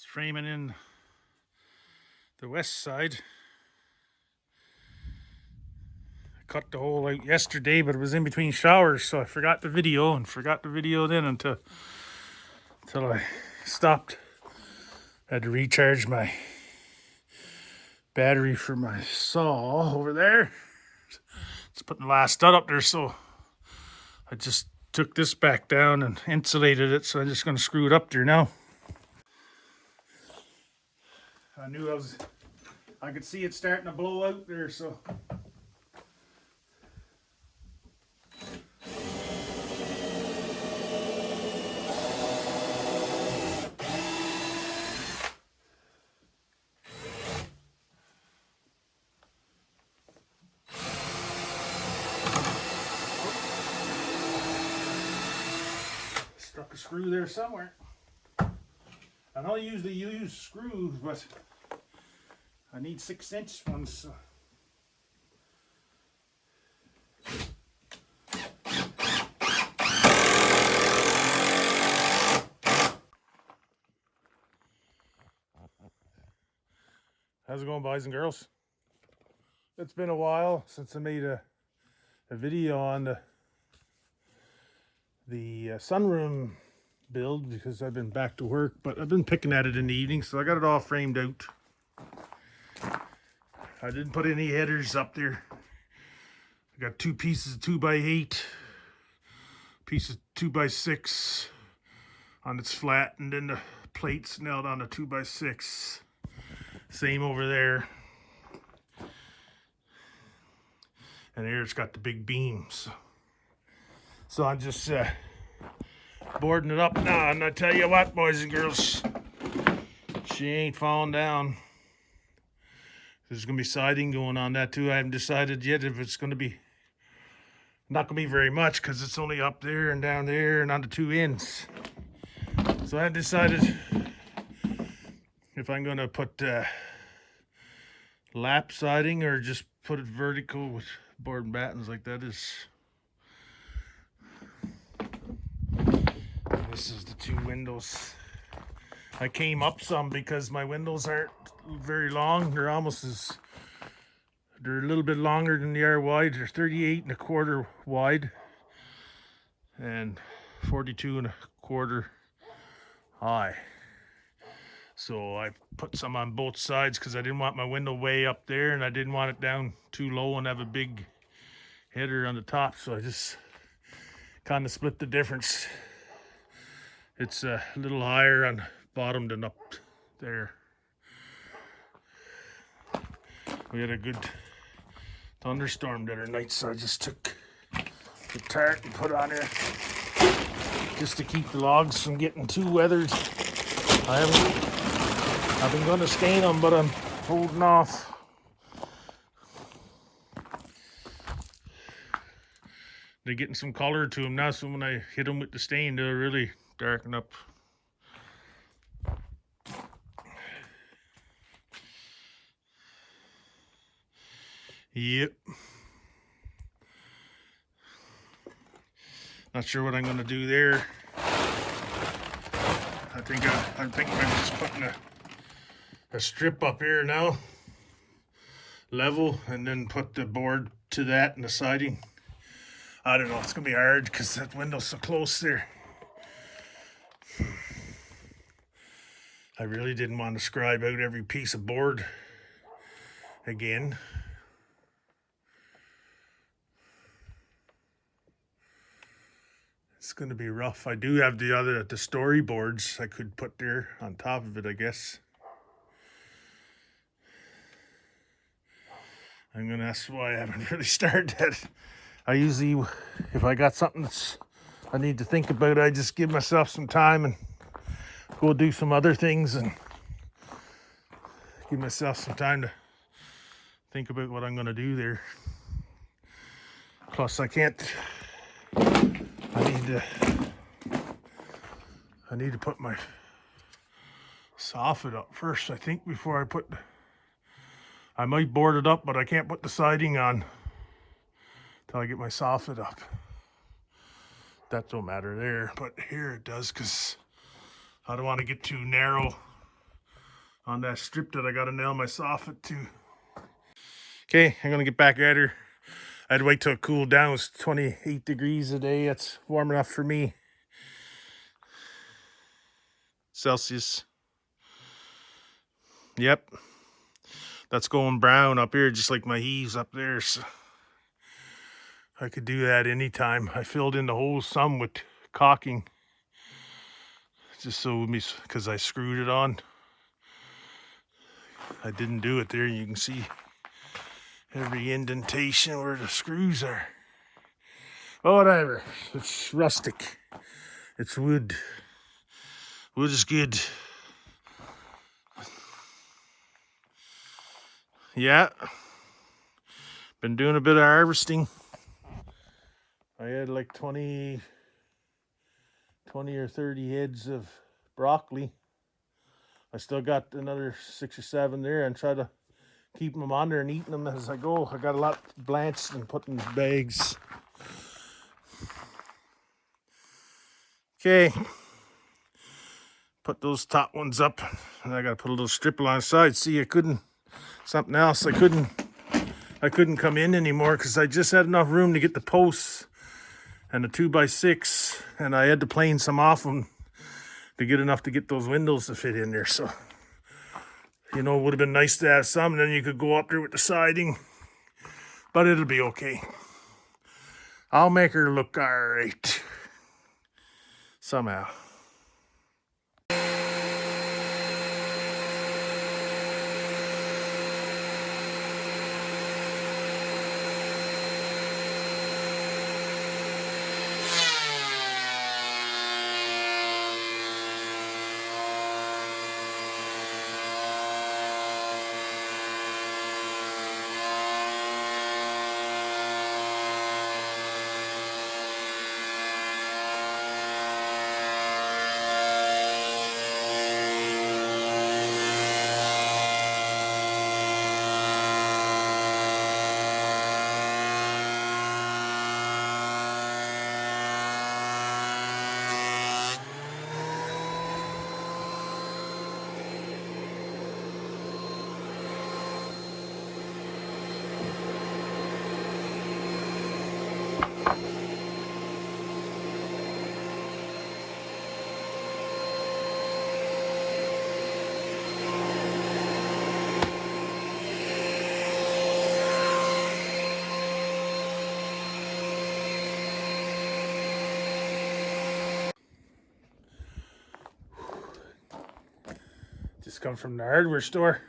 framing in the west side. I cut the hole out yesterday, but it was in between showers, so I forgot the video then until I stopped. I had to recharge my battery for my saw over there. Just putting the last stud up there, so I just took this back down and insulated it, so I'm just going to screw it up there now. I knew I could see it starting to blow out there, so. Stuck a screw there somewhere. I don't usually use screws, but I need 6-inch ones. So. How's it going, boys and girls? It's been a while since I made a video on the sunroom build because I've been back to work, but I've been picking at it in the evening, so I got it all framed out. I didn't put any headers up there. I got 2 pieces of 2x8, piece of 2x6 on its flat, and then the plates nailed on the 2x6. Same over there. And here it's got the big beams. So I'm just boarding it up now, and I tell you what, boys and girls, she ain't falling down. There's gonna be siding going on that too. I haven't decided yet if it's gonna be, not gonna be very much because it's only up there and down there and on the 2 ends. So I decided if I'm gonna put lap siding or just put it vertical with board and battens like that. This is the 2 windows. I came up some because my windows aren't very long. They're a little bit longer than they are wide. They're 38.25 wide and 42.25 high. So I put some on both sides because I didn't want my window way up there and I didn't want it down too low and have a big header on the top. So I just kind of split the difference. It's a little higher on bottom than up there. We had a good thunderstorm the other night, so I just took the tarp and put on there just to keep the logs from getting too weathered. I've been going to stain them, but I'm holding off. They're getting some color to them now, so when I hit them with the stain, they'll really darken up. Yep. Not sure what I'm going to do there. I think I'm just putting a strip up here now, level, and then put the board to that and the siding. I don't know, it's gonna be hard because that window's so close there. I really didn't want to scribe out every piece of board again. It's gonna be rough. I do have the storyboards I could put there on top of it, I guess. That's why I haven't really started that. I usually, if I got something I need to think about, I just give myself some time and go do some other things and give myself some time to think about what I'm going to do there. Plus, I need to put my soffit up first, I think, before I might board it up, but I can't put the siding on until I get my soffit up. That don't matter there, but here it does, because I don't want to get too narrow on that strip that I got to nail my soffit to. Okay, I'm gonna get back at her. I'd wait till it cooled down. It was 28 degrees a day. That's warm enough for me. Celsius. Yep. That's going brown up here, just like my eaves up there. So I could do that anytime. I filled in the holes some with caulking, just so because I screwed it on. I didn't do it there. You can see every indentation where the screws are. Whatever. It's rustic. It's wood. Wood is good. Yeah. Been doing a bit of harvesting. I had like 20 or 30 heads of broccoli. I still got another 6 or 7 there, and try to keep them on there and eating them as I go. I got a lot blanched and put in bags. Okay. Put those top ones up, and I got to put a little strip along the side. See, something else. I couldn't come in anymore because I just had enough room to get the posts and the 2x6, and I had to plane some off them to get enough to get those windows to fit in there. So, you know, it would have been nice to have some, and then you could go up there with the siding, but it'll be okay. I'll make her look all right somehow. Just come from the hardware store.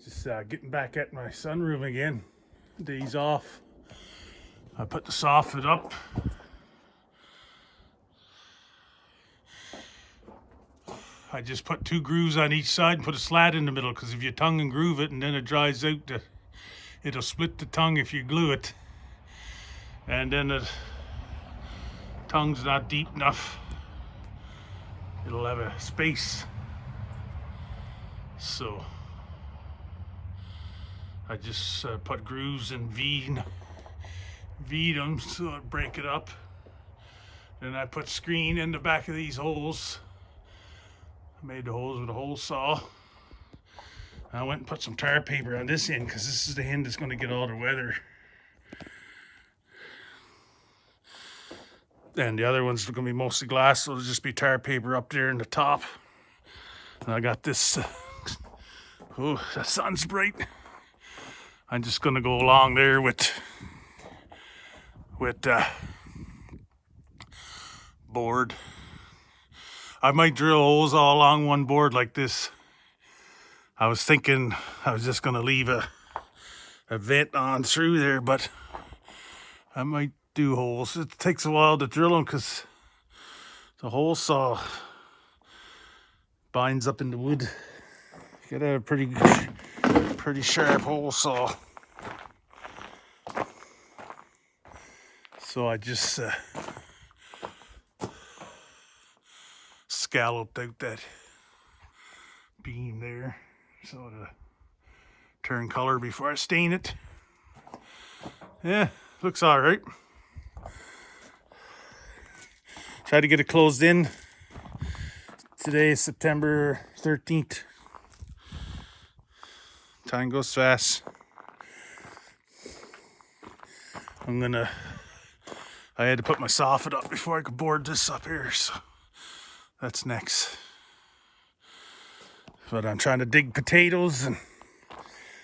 Just getting back at my sunroom again. Days off. I put the soffit up. I just put 2 grooves on each side and put a slat in the middle, because if you tongue and groove it and then it dries out, it'll split the tongue if you glue it. And then the tongue's not deep enough. It'll have a space. So I just put grooves and V'd them so I break it up. Then I put screen in the back of these holes. I made the holes with a hole saw. I went and put some tar paper on this end, because this is the end that's going to get all the weather. And the other ones are going to be mostly glass, so it'll just be tar paper up there in the top. And I got this. Oh, the sun's bright. I'm just going to go along there with board. I might drill holes all along one board like this. I was thinking I was just going to leave a vent on through there, but I might do holes. It takes a while to drill them because the hole saw binds up in the wood. You gotta have a pretty sharp hole saw. So I just scalloped out that beam there so to turn color before I stain it. Yeah, looks all right. Try to get it closed in. Today is September 13th. Time goes fast. I had to put my soffit up before I could board this up here, so that's next. But I'm trying to dig potatoes and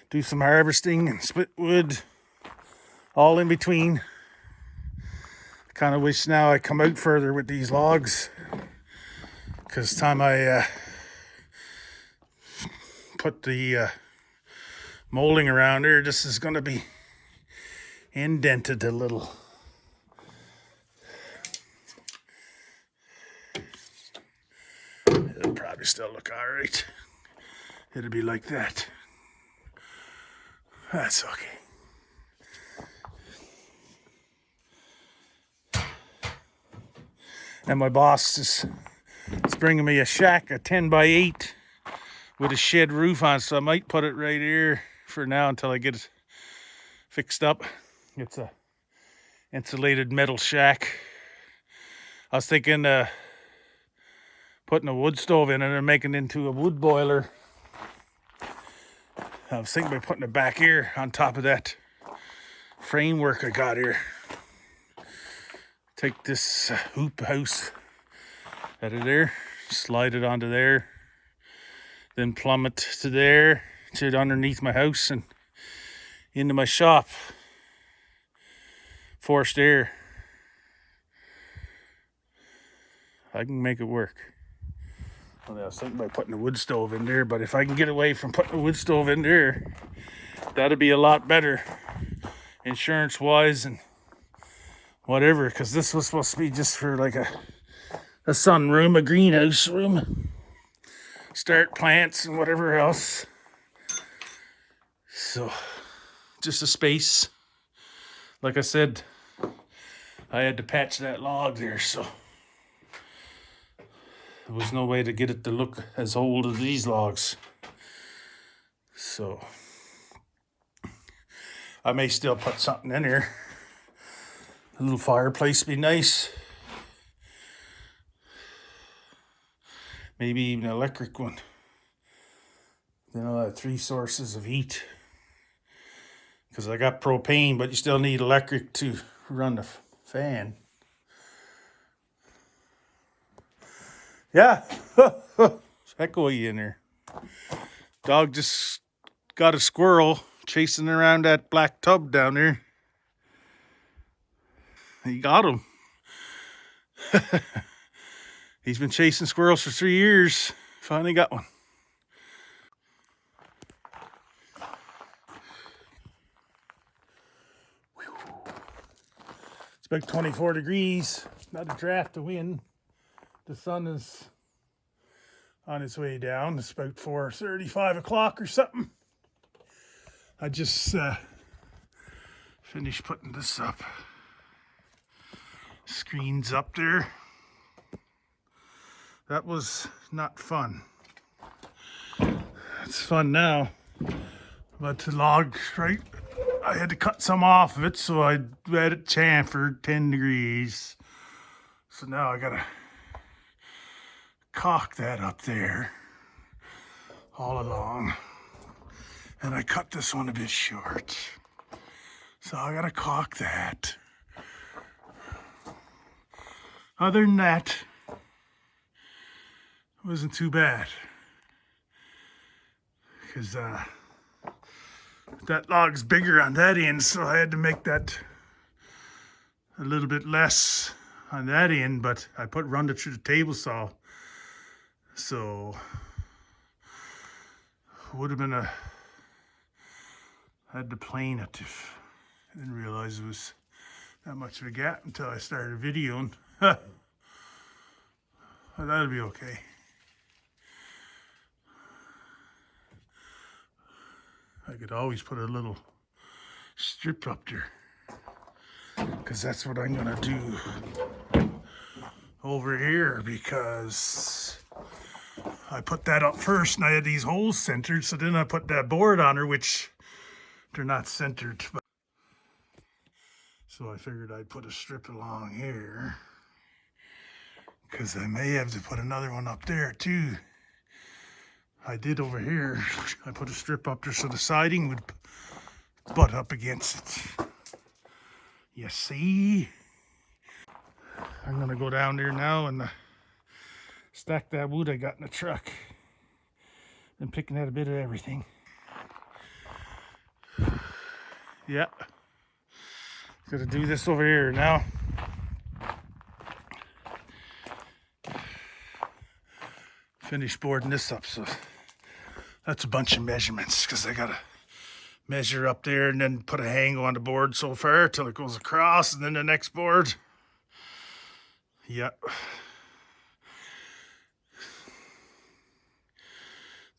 do some harvesting and split wood, all in between. Kind of wish now I come out further with these logs, because time I put the molding around here, this is going to be indented a little. It'll probably still look all right. It'll be like that. That's okay. And my boss is bringing me a shack, a 10x8 with a shed roof on, so I might put it right here for now until I get it fixed up. It's a insulated metal shack. I was thinking putting a wood stove in it and making it into a wood boiler. I was thinking about putting it back here on top of that framework I got here. Take this hoop house out of there, slide it onto there, then plumb it to there, to underneath my house and into my shop. Forced air. I can make it work. Well, I was thinking about putting a wood stove in there, but if I can get away from putting a wood stove in there, that'd be a lot better insurance-wise and whatever, because this was supposed to be just for like a sunroom, a greenhouse room, start plants and whatever else. So just a space. Like I said, I had to patch that log there, so there was no way to get it to look as old as these logs. So I may still put something in here. A little fireplace would be nice. Maybe even an electric one. You know, 3 sources of heat. Because I got propane, but you still need electric to run the fan. Yeah. Echoey in there. Dog just got a squirrel chasing around that black tub down there. He got him. He's been chasing squirrels for 3 years. Finally got one. It's about 24 degrees. Not a draft of wind. The sun is on its way down. It's about 4:30, 5 o'clock or something. I just finished putting this up. Screens up there. That was not fun. It's fun now. But the log, right, I had to cut some off of it, so I let it chamfer 10 degrees. So now I gotta caulk that up there all along. And I cut this one a bit short. So I gotta caulk that. Other than that, it wasn't too bad. Because that log's bigger on that end, so I had to make that a little bit less on that end, but I run it through the table saw. So would have been I had to plane it if I didn't realize it was that much of a gap until I started videoing. Well, that'll be okay. I could always put a little strip up there, because that's what I'm gonna do over here, because I put that up first and I had these holes centered, so then I put that board on her, which they're not centered. So I figured I'd put a strip along here because I may have to put another one up there too. I did over here. I put a strip up there so the siding would butt up against it. You see? I'm gonna go down there now and stack that wood I got in the truck. Been picking out a bit of everything. Yeah. Gotta do this over here now. Finish boarding this up, so that's a bunch of measurements because I gotta measure up there and then put a hang on the board so far till it goes across, and then the next board. Yep.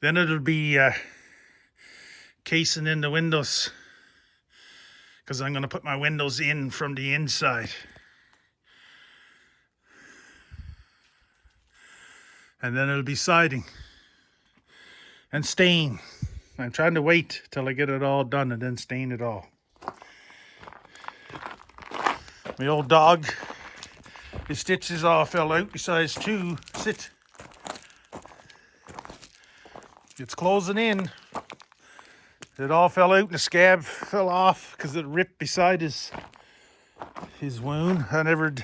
Then it'll be casing in the windows because I'm gonna put my windows in from the inside. And then it'll be siding and stain. I'm trying to wait till I get it all done and then stain it all. My old dog, his stitches all fell out besides two. Sit. It's closing in. It all fell out and the scab fell off because it ripped beside his wound. I never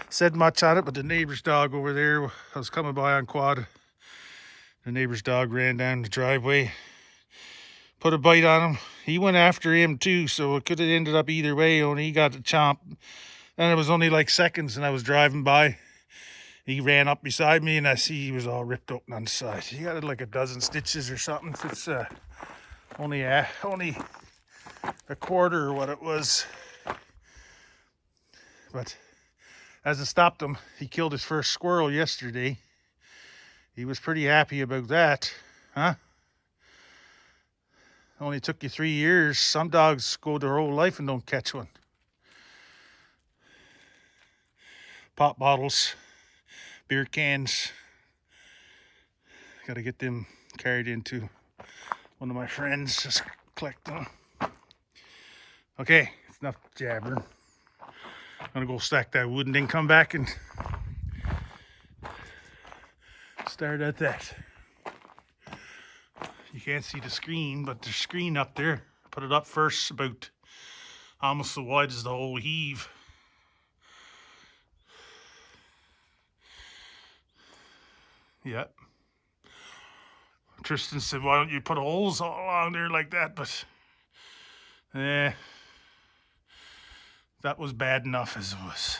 said much on it, but the neighbor's dog over there, I was coming by on quad. The neighbor's dog ran down the driveway, put a bite on him. He went after him too, so it could have ended up either way, only he got the chomp. And it was only like seconds, and I was driving by. He ran up beside me, and I see he was all ripped open on the side. He got like a dozen stitches or something. It's only a quarter or what it was. But as it stopped him, he killed his first squirrel yesterday. He was pretty happy about that, huh? Only took you 3 years. Some dogs go their whole life and don't catch one. Pop bottles, beer cans. Got to get them carried into one of my friends. Just collect them. Okay, it's enough jabbering. I'm gonna go stack that wood and then come back and start at that. You can't see the screen, but there's screen up there. Put it up first, about almost as wide as the whole heave. Yep. Tristan said, why don't you put holes all along there like that? But that was bad enough as it was.